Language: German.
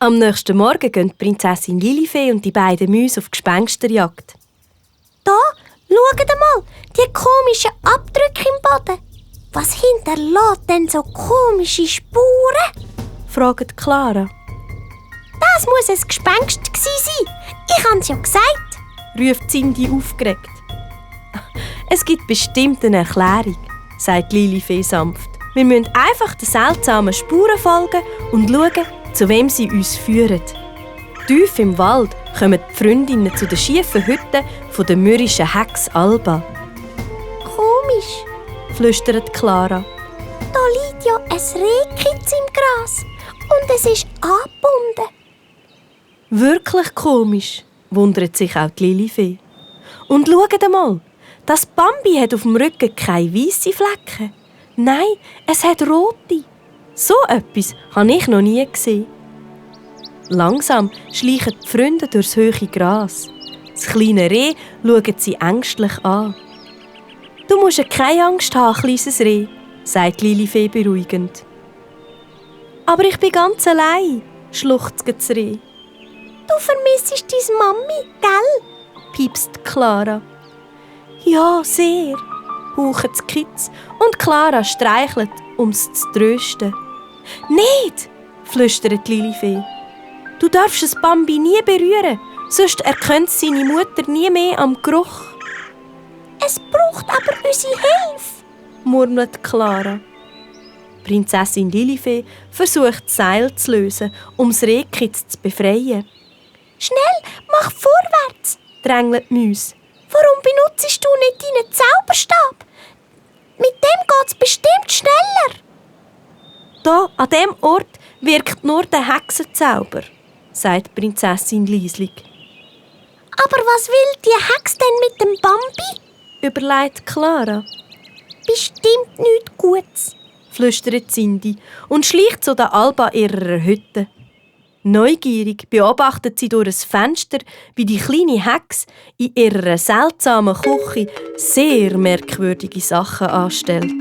Am nächsten Morgen gehen die Prinzessin Lilifee und die beiden Mäuse auf Gespensterjagd. Da, schaut mal, die komischen Abdrücke im Boden. Was hinterlässt denn so komische Spuren? Fragt Clara. Das muss ein Gespenst sein. Ich habe es ja gesagt. Ruft Cindy aufgeregt. Es gibt bestimmt eine Erklärung, sagt Lilifee sanft. Wir müssen einfach den seltsamen Spuren folgen und schauen, zu wem sie uns führen. Tief im Wald kommen die Freundinnen zu den schiefen Hütten der mürrischen Hex Alba. Komisch, Flüstert Clara. da liegt ja ein Rehkitz im Gras und es ist angebunden. Wirklich komisch, wundert sich auch die Lilifee. Und schaut einmal, das Bambi hat auf dem Rücken keine weißen Flecken. Nein, es hat rote. So etwas habe ich noch nie gesehen. Langsam schleichen die Freunde durchs hohe Gras. Das kleine Reh schaut sie ängstlich an. «Du musst ja keine Angst haben, kleines Reh», sagt Lilifee beruhigend. «Aber ich bin ganz allein», schluchzt das Reh. Du vermissest deine Mami, gell? Piepst Clara. «Ja, sehr», hauchen die Kids und Clara streichelt, um es zu trösten. «Nicht!» flüstert Lilifee. «Du darfst das Bambi nie berühren, sonst erkennt seine Mutter nie mehr am Geruch.» Es braucht aber unsere Hilfe. murmelt Clara. Prinzessin Lilifee versucht, das Seil zu lösen, um das Rehkitz zu befreien. Schnell, mach vorwärts, drängelt die Mäuse. Warum benutzt du nicht deinen Zauberstab? Mit dem geht's bestimmt schneller. Da, an diesem Ort, wirkt nur der Hexenzauber, sagt die Prinzessin leislich. Aber was will die Hex denn mit dem Bambi? Überlegt Clara. Bestimmt nichts Gutes, flüstert Cindy und schleicht zu der Alba ihrer Hütte. Neugierig beobachtet sie durch ein Fenster, wie die kleine Hex in ihrer seltsamen Küche sehr merkwürdige Sachen anstellt.